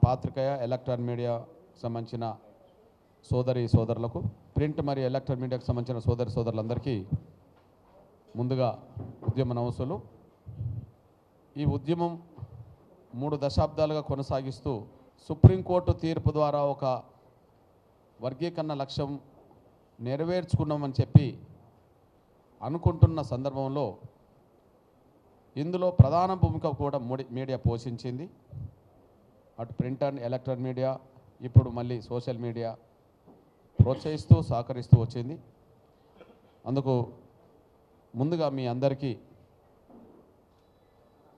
పాత్రికేయ electronic media సంబంధించిన సోదరులకు, ప్రింట్ మరియు ఎలక్ట్రానిక్ మీడియాకు సంబంధించిన సోదరులందరికీ ముందుగా ఉద్యమ నమస్సులు. ఈ ఉద్యమం 3 దశాబ్దాలుగా కొనసాగిస్తూ సుప్రీంకోర్టు తీర్పు ద్వారా ఒక వర్గీకరణ లక్ష్యం నెరవేర్చుకున్నామని చెప్పి అనుకుంటున్న సందర్భంలో ఇందులో ప్రధాన భూమిక కూడా మీడియా పోషించింది. అటు ప్రింట్ అండ్ ఎలక్ట్రానిక్ మీడియా, ఇప్పుడు మళ్ళీ సోషల్ మీడియా ప్రోత్సహిస్తూ సహకరిస్తూ వచ్చింది. అందుకు ముందుగా మీ అందరికీ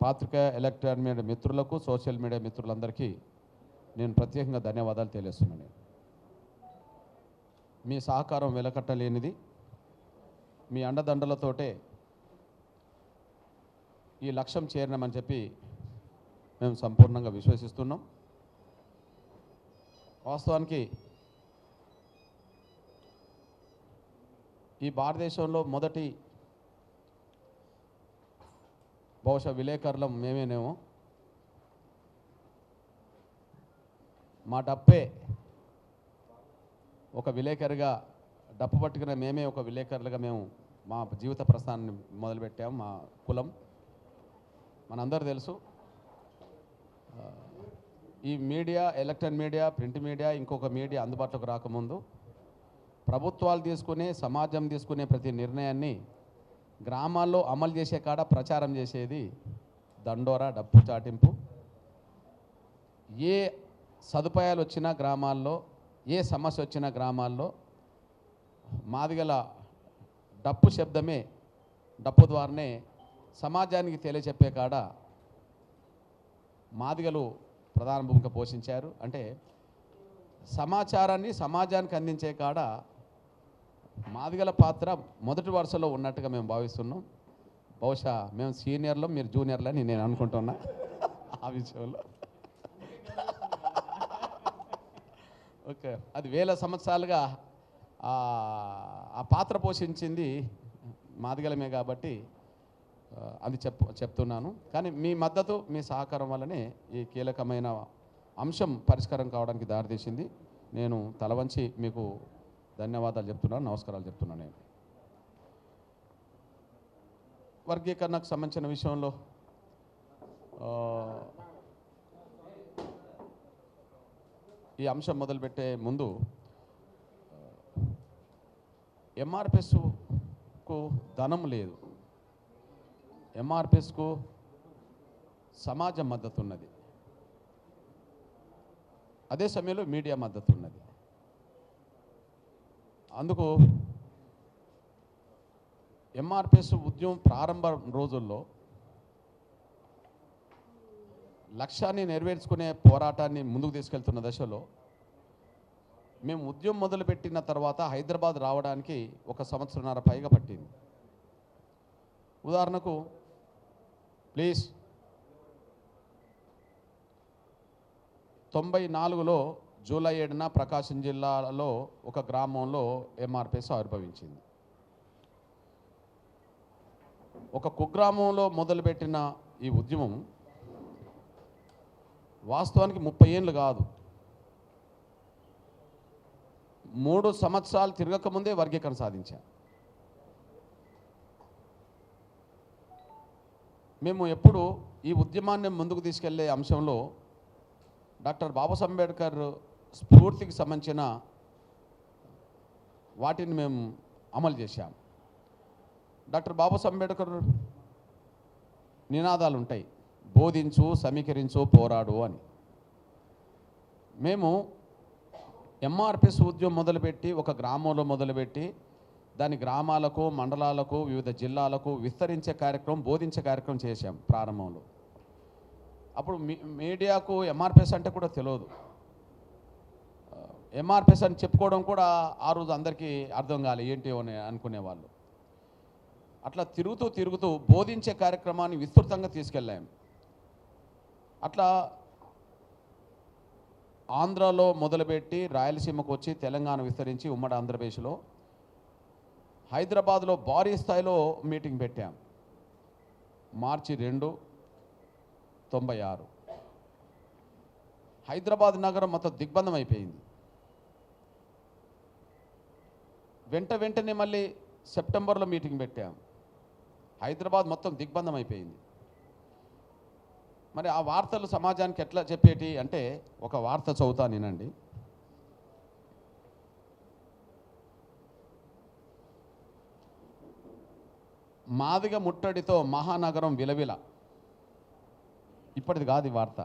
పాత్రికేయ ఎలక్ట్రానిక్ మీడియా మిత్రులకు, సోషల్ మీడియా మిత్రులందరికీ నేను ప్రత్యేకంగా ధన్యవాదాలు తెలియజేస్తున్నాను. మీ సహకారం వెలకట్టలేనిది. మీ అండదండలతోటే ఈ లక్ష్యం చేరినామని చెప్పి మేము సంపూర్ణంగా విశ్వసిస్తున్నాం. వాస్తవానికి ఈ భారతదేశంలో మొదటి బహుశా విలేకరులం మేమేనేమో. మా డప్పే ఒక విలేకరిగా, డప్పు పట్టుకున్న మేమే ఒక విలేకరులుగా మేము మా జీవిత ప్రస్థానాన్ని మొదలుపెట్టాము. మా కులం మనందరూ తెలుసు. ఈ media, electronic media, print media, ఇంకొక మీడియా అందుబాటులోకి రాకముందు ప్రభుత్వాలు తీసుకునే, సమాజం తీసుకునే ప్రతి నిర్ణయాన్ని గ్రామాల్లో అమలు చేసే కాడ ప్రచారం చేసేది దండోరా, డప్పు చాటింపు. ఏ సదుపాయాలు వచ్చినా గ్రామాల్లో, ఏ సమస్య వచ్చినా గ్రామాల్లో మాదిగల డప్పు శబ్దమే, డప్పు ద్వారానే సమాజానికి తెలియచెప్పే కాడ మాదిగలు ప్రధాన భూమిక పోషించారు. అంటే సమాచారాన్ని సమాజానికి అందించే కాడ మాదిగల పాత్ర మొదటి వరుసలో ఉన్నట్టుగా మేము భావిస్తున్నాం. బహుశా మేము సీనియర్లు, మీరు జూనియర్లని నేను అనుకుంటున్నా ఆ విషయంలో. ఓకే, అది వేల సంవత్సరాలుగా ఆ పాత్ర పోషించింది మాదిగలమే కాబట్టి అది చెప్తున్నాను. కానీ మీ మద్దతు, మీ సహకారం వల్లనే ఈ కీలకమైన అంశం పరిష్కారం కావడానికి దారితీసింది. నేను తలవంచి మీకు ధన్యవాదాలు చెప్తున్నాను, నమస్కారాలు చెప్తున్నాను. నేను వర్గీకరణకు సంబంధించిన విషయంలో ఈ అంశం మొదలుపెట్టే ముందు ఎంఆర్పిఎస్కు ధనం లేదు, ఎంఆర్పిఎస్కు సమాజం మద్దతు ఉన్నది, అదే సమయంలో మీడియా మద్దతు ఉన్నది. అందుకు ఎంఆర్పిఎస్ ఉద్యమం ప్రారంభ రోజుల్లో లక్ష్యాన్ని నెరవేర్చుకునే పోరాటాన్ని ముందుకు తీసుకెళ్తున్న దశలో మేము ఉద్యమం మొదలుపెట్టిన తర్వాత హైదరాబాద్ రావడానికి 1 సంవత్సరంన్నర పైగా పట్టింది. ఉదాహరణకు ప్లీజ్ 94లో జూలై 7న ప్రకాశం జిల్లాలో ఒక గ్రామంలో ఎంఆర్పిఎస్ ఆవిర్భవించింది. ఒక కుగ్రామంలో మొదలుపెట్టిన ఈ ఉద్యమం వాస్తవానికి 30 ఏళ్ళు కాదు, 3 సంవత్సరాలు తిరగకముందే వర్గీకరణ సాధించాం. మేము ఎప్పుడు ఈ ఉద్యమాన్ని ముందుకు తీసుకెళ్లే అంశంలో డాక్టర్ బాబాసాహెబ్ అంబేద్కర్ స్ఫూర్తికి సంబంధించిన వాటిని మేము అమలు చేశాం. డాక్టర్ బాబాసాహెబ్ అంబేద్కర్ నినాదాలు ఉంటాయి, బోధించు, సమీకరించు, పోరాడు అని. మేము ఎంఆర్పిఎస్ ఉద్యమం మొదలుపెట్టి ఒక గ్రామంలో మొదలుపెట్టి దాని గ్రామాలకు, మండలాలకు, వివిధ జిల్లాలకు విస్తరించే కార్యక్రమం, బోధించే కార్యక్రమం చేశాం ప్రారంభంలో. అప్పుడు మీడియాకు ఎంఆర్పిఎస్ అంటే కూడా తెలియదు. ఎంఆర్పిఎస్ అని చెప్పుకోవడం కూడా ఆ రోజు అందరికీ అర్థం కాలే, ఏంటి అని అనుకునేవాళ్ళు. అట్లా తిరుగుతూ బోధించే కార్యక్రమాన్ని విస్తృతంగా తీసుకెళ్ళాం. అట్లా ఆంధ్రాలో మొదలుపెట్టి రాయలసీమకు వచ్చి తెలంగాణ విస్తరించి ఉమ్మడి ఆంధ్రప్రదేశ్లో, హైదరాబాద్లో భారీ స్థాయిలో మీటింగ్ పెట్టాం. మార్చి 2, 96 హైదరాబాద్ నగరం మొత్తం దిగ్బంధం అయిపోయింది. వెంటనే మళ్ళీ సెప్టెంబర్లో మీటింగ్ పెట్టాం. హైదరాబాద్ మొత్తం దిగ్బంధం అయిపోయింది. మరి ఆ వార్తలు సమాజానికి ఎట్లా చెప్పేటి అంటే ఒక వార్త చదువుతా నేనండి. మాదిగ ముట్టడితో మహానగరం విలవిల. ఇప్పటిది కాదు ఈ వార్త.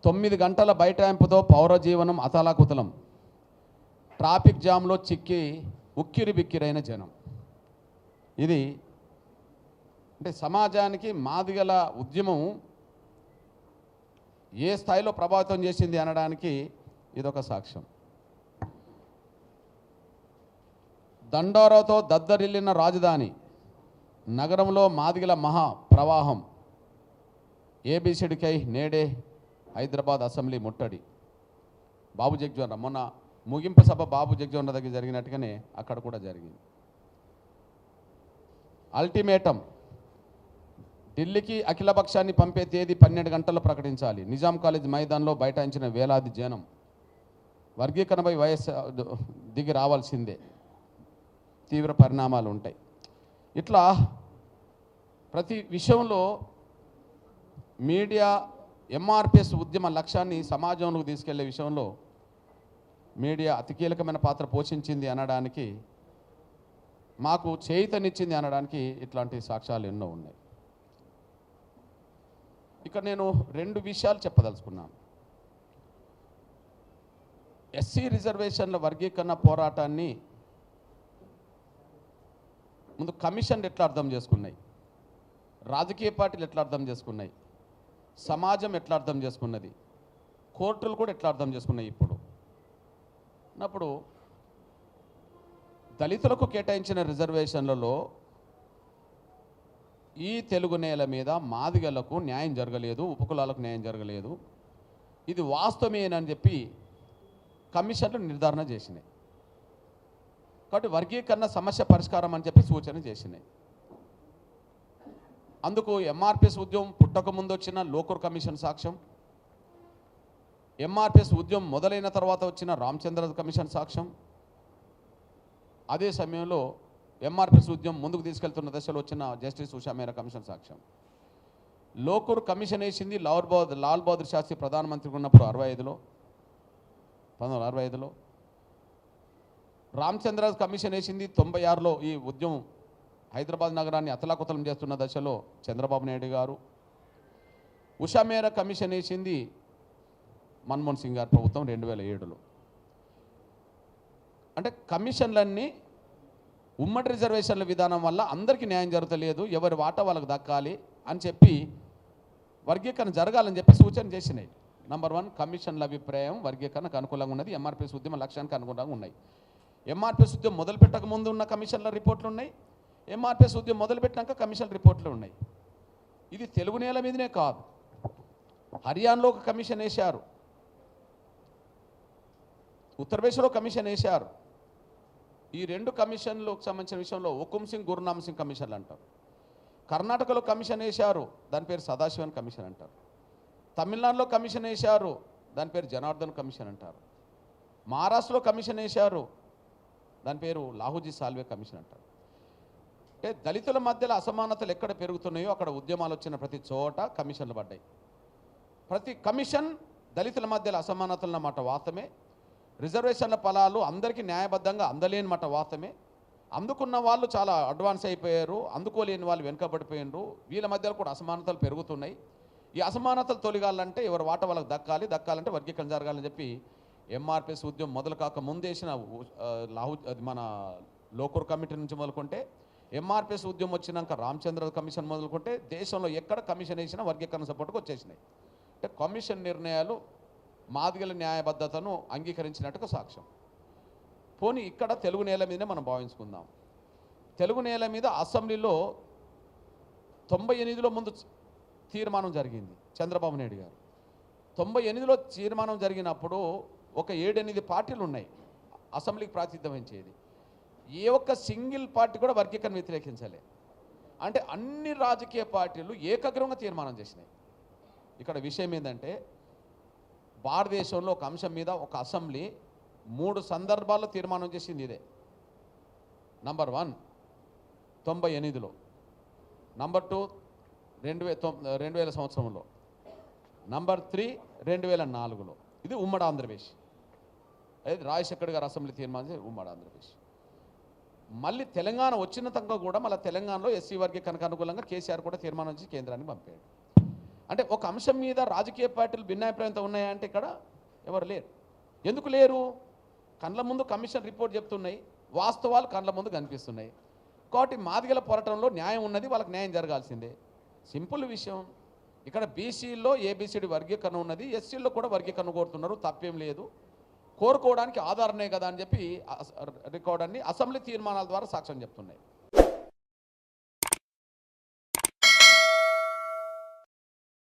9 గంటల బైఠాయింపుతో పౌర జీవనం అతలాకుతలం. ట్రాఫిక్ జామ్లో చిక్కి ఉక్కిరి బిక్కిరైన జనం. ఇది అంటే సమాజానికి మాదిగల ఉద్యమం ఏ స్థాయిలో ప్రభావితం చేసింది అనడానికి ఇదొక సాక్ష్యం. దండోరాతో దద్దరిల్లిన రాజధాని నగరంలో మాదిగల మహా ప్రవాహం. ఏబిసిడికై నేడే హైదరాబాద్ అసెంబ్లీ ముట్టడి. బాబు జగ్జీవన్ మొన్న ముగింపు సభ బాబు జగ్జీవన్ దగ్గర జరిగినట్టుగానే అక్కడ కూడా జరిగింది. అల్టిమేటం. ఢిల్లీకి అఖిలపక్షాన్ని పంపే తేదీ 12 గంటల్లో ప్రకటించాలి. నిజాం కాలేజ్ మైదానంలో బైఠాయించిన వేలాది జనం. వర్గీకరణపై వయస్సు దిగి రావాల్సిందే, తీవ్ర పరిణామాలు ఉంటాయి. ఇట్లా ప్రతి విషయంలో మీడియా ఎంఆర్పిఎస్ ఉద్యమ లక్ష్యాన్ని సమాజంలోకి తీసుకెళ్లే విషయంలో మీడియా అతి కీలకమైన పాత్ర పోషించింది అనడానికి, మాకు చేయూతనిచ్చింది అనడానికి ఇట్లాంటి సాక్ష్యాలు ఎన్నో ఉన్నాయి. ఇక్కడ నేను 2 విషయాలు చెప్పదలుచుకున్నాను. ఎస్సీ రిజర్వేషన్ల వర్గీకరణ పోరాటాన్ని ముందు కమిషన్లు ఎట్లా అర్థం చేసుకున్నాయి, రాజకీయ పార్టీలు ఎట్లా అర్థం చేసుకున్నాయి, సమాజం ఎట్లా అర్థం చేసుకున్నది, కోర్టులు కూడా ఎట్లా అర్థం చేసుకున్నాయి. అప్పుడు దళితులకు కేటాయించిన రిజర్వేషన్లలో ఈ తెలుగు నేల మీద మాదిగలకు న్యాయం జరగలేదు, ఉపకులాలకు న్యాయం జరగలేదు, ఇది వాస్తవమేనని చెప్పి కమిషన్లు నిర్ధారణ చేసినాయి. కాబట్టి వర్గీకరణ సమస్య పరిష్కారం అని చెప్పి సూచన చేసినాయి. అందుకు ఎంఆర్పిఎస్ ఉద్యమం పుట్టకముందు వచ్చిన లోకూర్ కమిషన్ సాక్ష్యం, ఎంఆర్పిఎస్ ఉద్యమం మొదలైన తర్వాత వచ్చిన రామచంద్ర కమిషన్ సాక్ష్యం, అదే సమయంలో ఎంఆర్పిఎస్ ఉద్యమం ముందుకు తీసుకెళ్తున్న దశలో వచ్చిన జస్టిస్ ఉషా మేరా కమిషన్ సాక్ష్యం. లోకూర్ కమిషన్ వేసింది లాల్ బహదూర్ శాస్త్రి ప్రధానమంత్రిగా ఉన్నప్పుడు 1965లో. రామచంద్ర కమిషన్ వేసింది 96లో. ఈ ఉద్యమం హైదరాబాద్ నగరాన్ని అతలాకుతలం చేస్తున్న దశలో చంద్రబాబు నాయుడు గారు. ఉషా మేరా కమిషన్ వేసింది మన్మోహన్ సింగ్ గారి ప్రభుత్వం 2007లో. అంటే కమిషన్లన్నీ ఉమ్మడి రిజర్వేషన్ల విధానం వల్ల అందరికీ న్యాయం జరగలేదు, ఎవరి వాటా వాళ్ళకు దక్కాలి అని చెప్పి వర్గీకరణ జరగాలని చెప్పి సూచన చేసినాయి. నంబర్ 1 కమిషన్ల అభిప్రాయం వర్గీకరణకు అనుకూలంగా ఉన్నది, ఎంఆర్పిఎస్ ఉద్యమ లక్ష్యానికి అనుగుణంగా ఉన్నాయి. ఎంఆర్పిఎస్ ఉద్యమం మొదలుపెట్టక ముందు ఉన్న కమిషన్ల రిపోర్ట్లు ఉన్నాయి, ఎంఆర్పిఎస్ ఉద్యమం మొదలుపెట్టినాక కమిషన్ రిపోర్ట్లు ఉన్నాయి. ఇది తెలుగు నేల మీదనే కాదు, హర్యానాలో ఒక కమిషన్ వేశారు, ఉత్తరప్రదేశ్లో కమిషన్ వేశారు. ఈ 2 కమిషన్లకు సంబంధించిన విషయంలో హుకుమ్ సింగ్ గురునామ్ సింగ్ కమిషన్లు అంటారు. కర్ణాటకలో కమిషన్ వేశారు, దాని పేరు సదాశివన్ కమిషన్ అంటారు. తమిళనాడులో కమిషన్ వేశారు, దాని పేరు జనార్దన్ కమిషన్ అంటారు. మహారాష్ట్రలో కమిషన్ వేశారు, దాని పేరు లాహూజీ సాల్వే కమిషన్ అంటారు. అంటే దళితుల మధ్యలో అసమానతలు ఎక్కడ పెరుగుతున్నాయో అక్కడ ఉద్యమాలు వచ్చిన ప్రతి చోట కమిషన్లు పడ్డాయి. ప్రతి కమిషన్ దళితుల మధ్యలో అసమానతల మాట వాస్తవమే, రిజర్వేషన్ల ఫలాలు అందరికీ న్యాయబద్ధంగా అందలేని మాట వాస్తవమే. అందుకున్న వాళ్ళు చాలా అడ్వాన్స్ అయిపోయారు, అందుకోలేని వాళ్ళు వెనుకబడిపోయినారు, వీళ్ళ మధ్యలో కూడా అసమానతలు పెరుగుతున్నాయి. ఈ అసమానతలు తొలగాలంటే ఎవరి వాట వాళ్ళకి దక్కాలంటే వర్గీకరణ జరగాలని చెప్పి ఎంఆర్పిఎస్ ఉద్యమం మొదలు కాక ముందేసిన మన లోకూర్ కమిటీ నుంచి మొదలుకుంటే, ఎంఆర్పిఎస్ ఉద్యమం వచ్చినాక రామచంద్ర కమిషన్ మొదలుకుంటే దేశంలో ఎక్కడ కమిషన్ వేసినా వర్గీకరణ సపోర్ట్కి వచ్చేసినాయి. అంటే కమిషన్ నిర్ణయాలు మాదిగల న్యాయబద్ధతను అంగీకరించినట్టుగా సాక్ష్యం. పోనీ ఇక్కడ తెలుగు నేల మీదనే మనం భావించుకుందాం. తెలుగు నేల మీద అసెంబ్లీలో 98లో ముందు తీర్మానం జరిగింది. చంద్రబాబు నాయుడు గారు 98లో తీర్మానం జరిగినప్పుడు ఒక 7-8 పార్టీలు ఉన్నాయి అసెంబ్లీకి ప్రాతినిధ్యం వహించేది. ఏ ఒక్క సింగిల్ పార్టీ కూడా వర్గీకరణ వ్యతిరేకించలే. అంటే అన్ని రాజకీయ పార్టీలు ఏకగ్రీవంగా తీర్మానం చేసినాయి. ఇక్కడ విషయం ఏంటంటే భారతదేశంలో ఒక అంశం మీద ఒక అసెంబ్లీ 3 సందర్భాల్లో తీర్మానం చేసింది ఇదే. నంబర్ 1 98లో, నంబర్ 2 2000 సంవత్సరంలో, నంబర్ 3 2004లో. ఇది ఉమ్మడి ఆంధ్రప్రదేశ్. అయితే రాజశేఖర్ గారు అసెంబ్లీ తీర్మానం చేసి ఉమ్మడి ఆంధ్రప్రదేశ్. మళ్ళీ తెలంగాణ వచ్చిన తనక కూడా మళ్ళీ తెలంగాణలో ఎస్సీ వర్గీకరణకు అనుకూలంగా కేసీఆర్ కూడా తీర్మానం చేసి కేంద్రానికి పంపాడు. అంటే ఒక అంశం మీద రాజకీయ పార్టీలు భిన్నాభిప్రాయంతో ఉన్నాయంటే ఇక్కడ ఎవరు లేరు. ఎందుకు లేరు? కండ్ల ముందు కమిషన్ రిపోర్ట్ చెప్తున్నాయి, వాస్తవాలు కండ్ల ముందు కనిపిస్తున్నాయి. కాబట్టి మాదిగల పోరాటంలో న్యాయం ఉన్నది, వాళ్ళకి న్యాయం జరగాల్సిందే. సింపుల్ విషయం. ఇక్కడ బీసీల్లో ఏబిసిడి వర్గీకరణ ఉన్నది, ఎస్సీల్లో కూడా వర్గీకరణ కోరుతున్నారు, తప్పేం లేదు. కోరుకోవడానికి ఆధారనే కదా అని చెప్పి రికార్డ్ అన్ని అసెంబ్లీ తీర్మానాల ద్వారా సాక్ష్యం చెప్తున్నాయి.